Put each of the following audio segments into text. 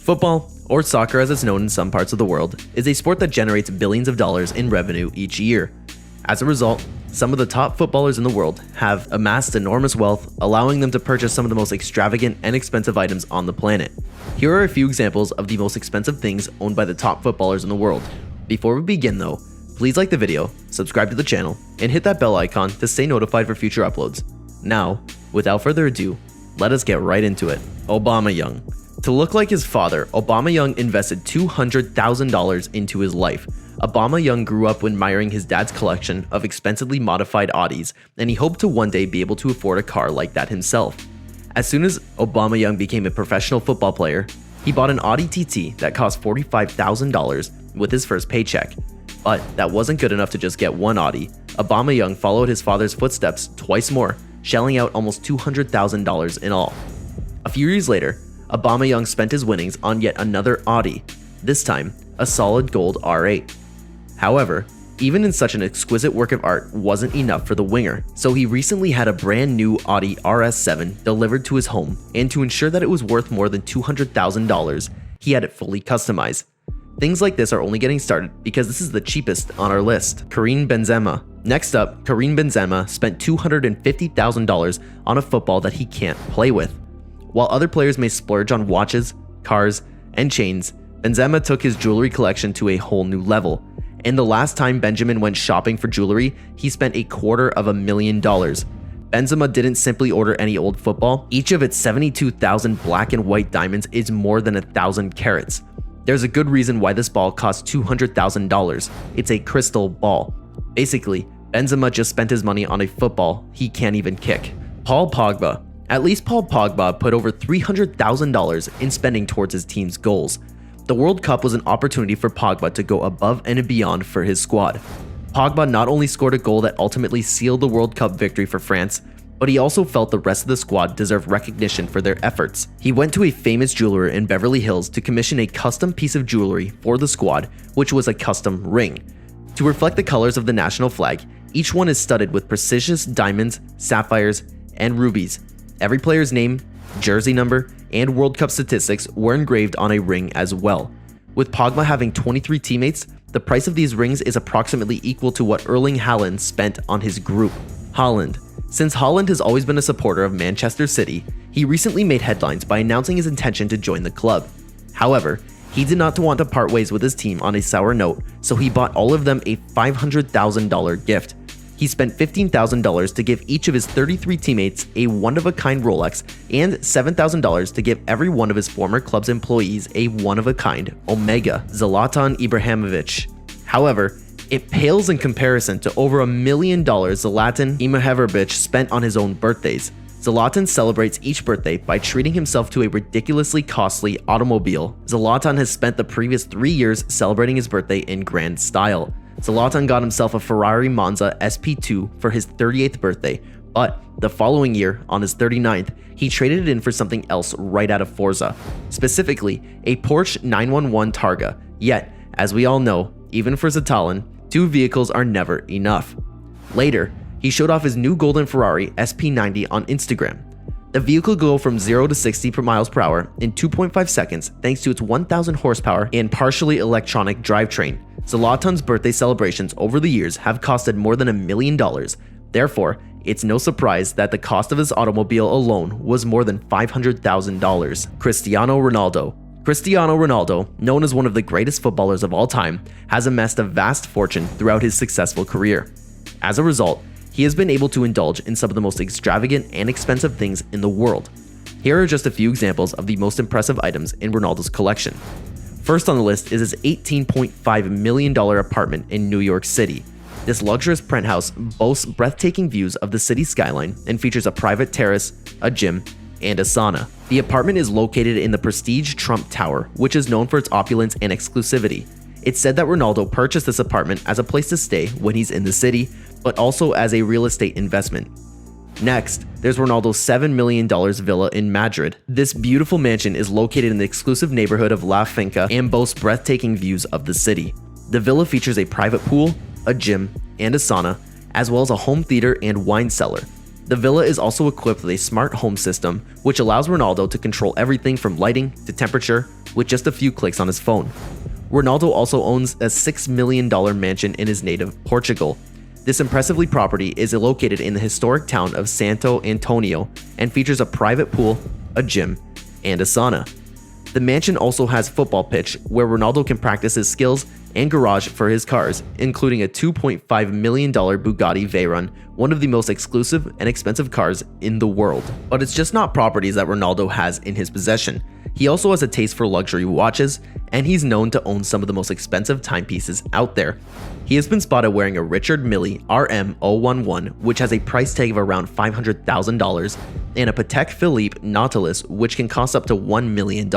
Football, or soccer as it's known in some parts of the world, is a sport that generates billions of dollars in revenue each year. As a result, some of the top footballers in the world have amassed enormous wealth, allowing them to purchase some of the most extravagant and expensive items on the planet. Here are a few examples of the most expensive things owned by the top footballers in the world. Before we begin though, please like the video, subscribe to the channel, and hit that bell icon to stay notified for future uploads. Now, without further ado, let us get right into it. Aubameyang. To look like his father, Aubameyang invested $200,000 into his life. Aubameyang grew up admiring his dad's collection of expensively modified Audis, and he hoped to one day be able to afford a car like that himself. As soon as Aubameyang became a professional football player, he bought an Audi TT that cost $45,000 with his first paycheck. But that wasn't good enough to just get one Audi. Aubameyang followed his father's footsteps twice more, shelling out almost $200,000 in all. A few years later, Aubameyang spent his winnings on yet another Audi, this time a solid gold R8. However, even in such an exquisite work of art wasn't enough for the winger, so he recently had a brand new Audi RS7 delivered to his home, and to ensure that it was worth more than $200,000, he had it fully customized. Things like this are only getting started because this is the cheapest on our list. Karim Benzema. Next up, Karim Benzema spent $250,000 on a football that he can't play with. While other players may splurge on watches, cars, and chains, Benzema took his jewelry collection to a whole new level. And the last time Benjamin went shopping for jewelry, he spent $250,000. Benzema didn't simply order any old football. Each of its 72,000 black and white diamonds is more than 1,000 carats. There's a good reason why this ball costs $200,000. It's a crystal ball. Basically, Benzema just spent his money on a football he can't even kick. Paul Pogba. At least Paul Pogba put over $300,000 in spending towards his team's goals. The World Cup was an opportunity for Pogba to go above and beyond for his squad. Pogba not only scored a goal that ultimately sealed the World Cup victory for France, but he also felt the rest of the squad deserved recognition for their efforts. He went to a famous jeweler in Beverly Hills to commission a custom piece of jewelry for the squad, which was a custom ring. To reflect the colors of the national flag, each one is studded with precious diamonds, sapphires, and rubies. Every player's name, jersey number, and World Cup statistics were engraved on a ring as well. With Pogba having 23 teammates, the price of these rings is approximately equal to what Erling Haaland spent on his group. Haaland. Since Haaland has always been a supporter of Manchester City, he recently made headlines by announcing his intention to join the club. However, he did not want to part ways with his team on a sour note, so he bought all of them a $500,000 gift. He spent $15,000 to give each of his 33 teammates a one-of-a-kind Rolex and $7,000 to give every one of his former club's employees a one-of-a-kind Omega. Zlatan Ibrahimovic. However, it pales in comparison to over $1 million Zlatan Ibrahimovic spent on his own birthdays. Zlatan celebrates each birthday by treating himself to a ridiculously costly automobile. Zlatan has spent the previous 3 years celebrating his birthday in grand style. Zlatan got himself a Ferrari Monza SP2 for his 38th birthday, but the following year, on his 39th, he traded it in for something else right out of Forza, specifically a Porsche 911 Targa. Yet, as we all know, even for Zlatan, 2 vehicles are never enough. Later, he showed off his new golden Ferrari SP90 on Instagram. The vehicle will go from 0 to 60 miles per hour in 2.5 seconds thanks to its 1,000 horsepower and partially electronic drivetrain. Zlatan's birthday celebrations over the years have costed more than $1 million. Therefore, it's no surprise that the cost of his automobile alone was more than $500,000. Cristiano Ronaldo. Cristiano Ronaldo, known as one of the greatest footballers of all time, has amassed a vast fortune throughout his successful career. As a result, he has been able to indulge in some of the most extravagant and expensive things in the world. Here are just a few examples of the most impressive items in Ronaldo's collection. First on the list is his $18.5 million apartment in New York City. This luxurious penthouse boasts breathtaking views of the city skyline and features a private terrace, a gym, and a sauna. The apartment is located in the prestige Trump Tower, which is known for its opulence and exclusivity. It's said that Ronaldo purchased this apartment as a place to stay when he's in the city, but also as a real estate investment. Next, there's Ronaldo's $7 million villa in Madrid. This beautiful mansion is located in the exclusive neighborhood of La Finca and boasts breathtaking views of the city. The villa features a private pool, a gym, and a sauna, as well as a home theater and wine cellar. The villa is also equipped with a smart home system, which allows Ronaldo to control everything from lighting to temperature, with just a few clicks on his phone. Ronaldo also owns a $6 million mansion in his native Portugal. This impressively property is located in the historic town of Santo Antonio and features a private pool, a gym, and a sauna. The mansion also has a football pitch where Ronaldo can practice his skills and garage for his cars, including a $2.5 million Bugatti Veyron, one of the most exclusive and expensive cars in the world. But it's just not properties that Ronaldo has in his possession. He also has a taste for luxury watches, and he's known to own some of the most expensive timepieces out there. He has been spotted wearing a Richard Mille RM011, which has a price tag of around $500,000, and a Patek Philippe Nautilus, which can cost up to $1 million.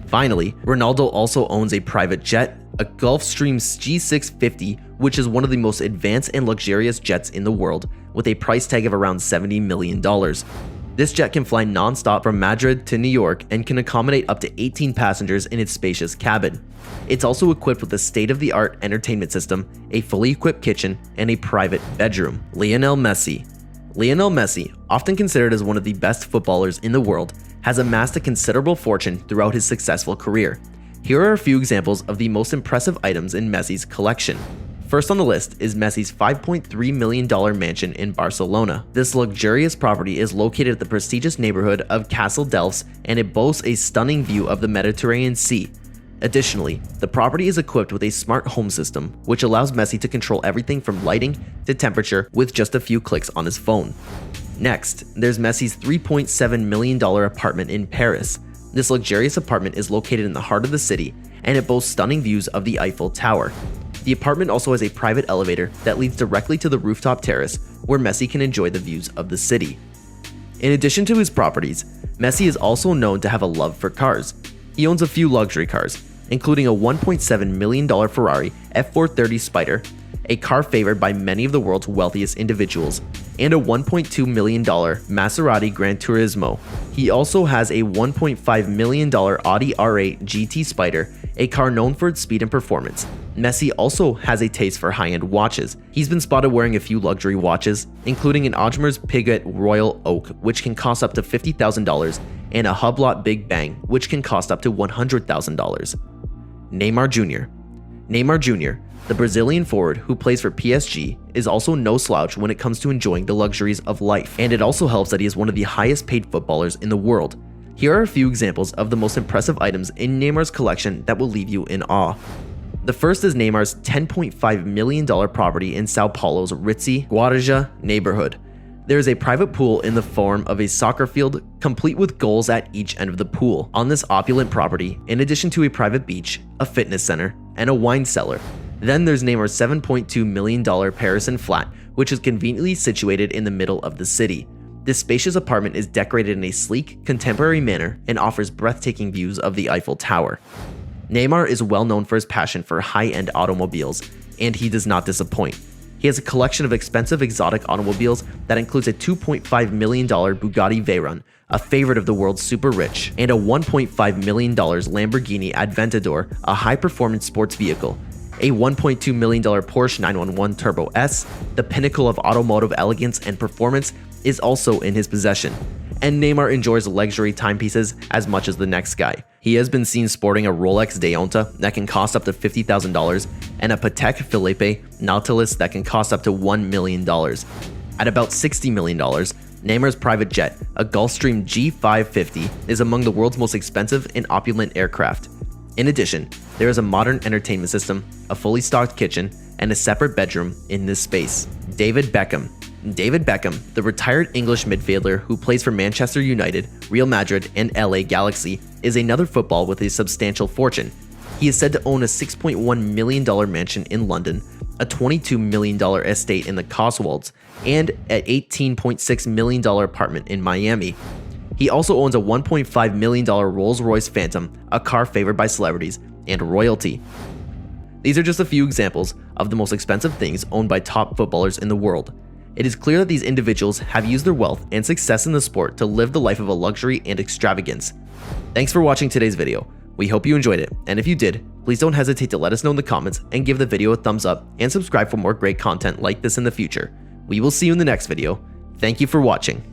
Finally, Ronaldo also owns a private jet, a Gulfstream G650, which is one of the most advanced and luxurious jets in the world, with a price tag of around $70 million. This jet can fly non-stop from Madrid to New York and can accommodate up to 18 passengers in its spacious cabin. It's also equipped with a state-of-the-art entertainment system, a fully equipped kitchen, and a private bedroom. Lionel Messi. Lionel Messi, often considered as one of the best footballers in the world, has amassed a considerable fortune throughout his successful career. Here are a few examples of the most impressive items in Messi's collection. First on the list is Messi's $5.3 million mansion in Barcelona. This luxurious property is located at the prestigious neighborhood of Castle Delfs, and it boasts a stunning view of the Mediterranean Sea. Additionally, the property is equipped with a smart home system, which allows Messi to control everything from lighting to temperature with just a few clicks on his phone. Next, there's Messi's $3.7 million apartment in Paris. This luxurious apartment is located in the heart of the city, and it boasts stunning views of the Eiffel Tower. The apartment also has a private elevator that leads directly to the rooftop terrace, where Messi can enjoy the views of the city. In addition to his properties, Messi is also known to have a love for cars. He owns a few luxury cars, including a $1.7 million Ferrari F430 Spider, a car favored by many of the world's wealthiest individuals, and a $1.2 million Maserati Gran Turismo. He also has a $1.5 million Audi R8 GT Spider, a car known for its speed and performance. Messi also has a taste for high-end watches. He's been spotted wearing a few luxury watches, including an Audemars Piguet Royal Oak, which can cost up to $50,000, and a Hublot Big Bang, which can cost up to $100,000. Neymar Jr. Neymar Jr., the Brazilian forward who plays for PSG, is also no slouch when it comes to enjoying the luxuries of life, and it also helps that he is one of the highest paid footballers in the world. Here are a few examples of the most impressive items in Neymar's collection that will leave you in awe. The first is Neymar's $10.5 million property in Sao Paulo's ritzy Guarujá neighborhood. There is a private pool in the form of a soccer field, complete with goals at each end of the pool. On this opulent property, in addition to a private beach, a fitness center, and a wine cellar. Then there's Neymar's $7.2 million Parisian flat, which is conveniently situated in the middle of the city. This spacious apartment is decorated in a sleek, contemporary manner and offers breathtaking views of the Eiffel Tower. Neymar is well known for his passion for high-end automobiles, and he does not disappoint. He has a collection of expensive exotic automobiles that includes a $2.5 million Bugatti Veyron, a favorite of the world's super rich, and a $1.5 million Lamborghini Aventador, a high-performance sports vehicle, a $1.2 million Porsche 911 Turbo S, the pinnacle of automotive elegance and performance, is also in his possession. And Neymar enjoys luxury timepieces as much as the next guy. He has been seen sporting a Rolex Daytona that can cost up to $50,000 and a Patek Philippe Nautilus that can cost up to $1 million. At about $60 million, Neymar's private jet, a Gulfstream G550, is among the world's most expensive and opulent aircraft. In addition, there is a modern entertainment system, a fully stocked kitchen, and a separate bedroom in this space. David Beckham. David Beckham, the retired English midfielder who plays for Manchester United, Real Madrid, and LA Galaxy, is another football with a substantial fortune. He is said to own a $6.1 million mansion in London, a $22 million estate in the Cotswolds, and an $18.6 million apartment in Miami. He also owns a $1.5 million Rolls-Royce Phantom, a car favored by celebrities and royalty. These are just a few examples of the most expensive things owned by top footballers in the world. It is clear that these individuals have used their wealth and success in the sport to live the life of a luxury and extravagance. Thanks for watching today's video. We hope you enjoyed it, and if you did, please don't hesitate to let us know in the comments and give the video a thumbs up and subscribe for more great content like this in the future. We will see you in the next video. Thank you for watching.